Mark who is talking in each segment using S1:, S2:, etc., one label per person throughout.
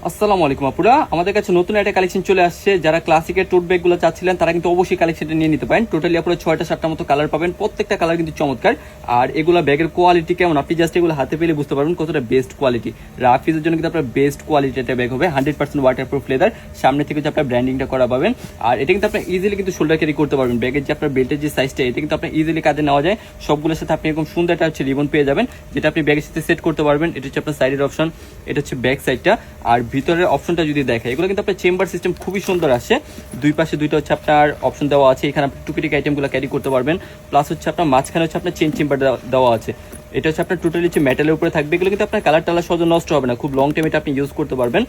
S1: আসসালামু আলাইকুম আপুরা, আমাদের কাছে নতুন একটা কালেকশন চলে আসছে। যারা ক্লাসিকের টোট ব্যাগ গুলো চাচ্ছিলেন তারা কিন্তু অবশ্যই কালেকশনটা নিয়ে নিতে পারেন। টোটালি আপনারা 6টা-7টা মতো কালার পাবেন, প্রত্যেকটা কালার কিন্তু চমৎকার। আর এগুলা ব্যাগের কোয়ালিটি কেমন আপনি জাস্ট এগুলো হাতে পেলে বুঝতে পারবেন কতটা বেস্ট কোয়ালিটি। রাফিজের জন্য কিন্তু আপনার বেস্ট কোয়ালিটি একটা ব্যাগ হবে, 100% ওয়াটারপ্রুফ লেদার। সামনে থেকে যে আপনার ব্র্যান্ডিংটা করা পাবেন। আর এটা কিন্তু আপনি ইজিলি কিন্তু শোল্ডার ক্যারি করতে পারবেন। ব্যাগের যে আপনার বেল্টের যে সাইজটা, এটা কিন্তু আপনি ইজিলি কাঁধে নেওয়া যায়। সবগুলোর সাথে আপনি এরকম সুন্দর একটা হচ্ছে রিবন পেয়ে যাবেন, যেটা আপনি ব্যাগের সাথে সেট করতে পারবেন। এটা হচ্ছে আপনার সাইডের অপশন, এটা হচ্ছে ব্যাক সাইডটা। আর ভিতরের অপশনটা যদি দেখে, এগুলো কিন্তু আপনার চেম্বার সিস্টেম খুবই সুন্দর আসে। দুই পাশে দুইটা হচ্ছে আপনার অপশন দেওয়া আছে, এখানে আপনি টুকিটিক আইটেমগুলো ক্যারি করতে পারবেন। প্লাস হচ্ছে আপনার মাঝখানে হচ্ছে আপনার চেন চেম্বার দেওয়া আছে। এটা হচ্ছে আপনার টোটালি হচ্ছে মেটালের উপরে থাকবে। এগুলো কিন্তু আপনার কালার টালার সহজে নষ্ট হবে না, খুব লং টাইম এটা আপনি ইউজ করতে পারবেন।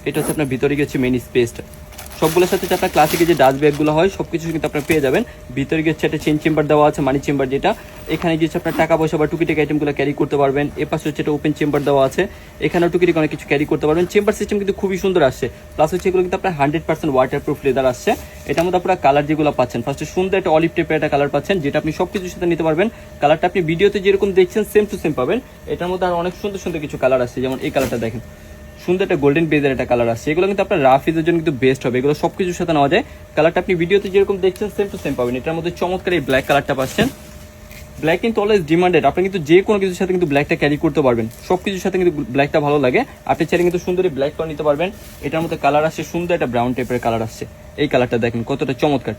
S1: এটা হচ্ছে আপনার ভিতরে গিয়ে হচ্ছে মেন স্পেসটা। সবগুলোর সাথে আপনার ক্লাসিকের যে ডাস্ট ব্যাগগুলো হয় সবকিছু কিন্তু আপনার পেয়ে যাবেন। ভিতরে গিয়ে হচ্ছে একটা চেন চেম্বার দেওয়া আছে, মানি চেম্বার যেটা। এখানে গিয়ে আপনার টাকা পয়সা বা টুকিটিক আইটেমগুলো ক্যারি করতে পারবেন। এ পাশে হচ্ছে একটা ওপেন চেম্বার দেওয়া আছে, এখানেও টুকিটিক অনেক কিছু ক্যারি করতে পারবেন। চেম্বার সিস্টেম কিন্তু খুবই সুন্দর আসছে। প্লাস হচ্ছে এগুলো কিন্তু আপনার 100% ওয়াটারপ্রুফ লেদার আসছে। এটার মধ্যে আপনারা কালার যেগুলো পাচ্ছেন, ফার্স্টে সুন্দর একটা অলিভ টাইপের একটা কালার পাচ্ছেন, যেটা আপনি সবকিছুর সাথে নিতে পারবেন। কালারটা আপনি ভিডিওতে যেরকম দেখছেন সেম টু সেম পাবেন। এটার মধ্যে আর অনেক সুন্দর সুন্দর কিছু কালার আসছে, যেমন এই কালারটা দেখেন, সুন্দর একটা গোল্ডেন বেজের একটা কালার আসছে। এগুলো কিন্তু আপনার রাফিজের জন্য কিন্তু বেস্ট হবে, এগুলো সবকিছুর সাথে নেওয়া যায়। কালারটা আপনি ভিডিওতে যেরকম দেখছেন সেম টু সেম পাবেন। এটার মধ্যে চমৎকার এই ব্ল্যাক কালারটা পাচ্ছেন। ব্ল্যাক কিন্তু অলওয়েজ ডিমান্ডেড, আপনি কিন্তু যে কোনো কিছুর সাথে কিন্তু ব্ল্যাকটা ক্যারি করতে পারবেন। সবকিছুর সাথে কিন্তু ব্ল্যাকটা ভালো লাগে, আপনি চাইলে কিন্তু সুন্দরই ব্ল্যাক করে নিতে পারবেন। এটার মধ্যে কালার আসছে সুন্দর একটা ব্রাউন টাইপের কালার আসছে। এই কালারটা দেখেন কতটা চমৎকার,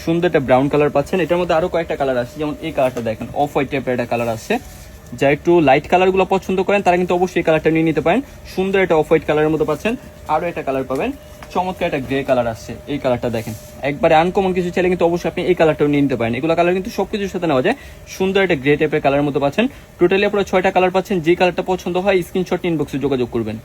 S1: সুন্দর একটা ব্রাউন কালার পাচ্ছেন। এটার মধ্যে আরো কয়েকটা কালার আসছে, যেমন এই কালারটা দেখেন, অফ হোয়াইট টাইপের একটা কালার আসছে। যা একটু লাইট কালারগুলো পছন্দ করেন তারা কিন্তু অবশ্যই এই কালারটা নিয়ে নিতে পারেন। সুন্দর একটা অফ হোয়াইট কালারের মধ্যে পাচ্ছেন। আরো একটা কালার পাবেন, চমৎকার একটা গ্রে কালার আসছে। এই কালারটা দেখেন, একবারে আনকমন কিছু চাইলে কিন্তু অবশ্যই আপনি এই কালারটাও নিয়ে নিতে পারেন। এগুলো কালার কিন্তু সবকিছুর সাথে নেওয়া যায়। সুন্দর একটা গ্রে টাইপের কালারের মধ্যে পাচ্ছেন। টোটালি আপনারা 6টা কালার পাচ্ছেন। যে কালারটা পছন্দ হয় স্ক্রিনশট ইনবক্সে যোগাযোগ করবেন।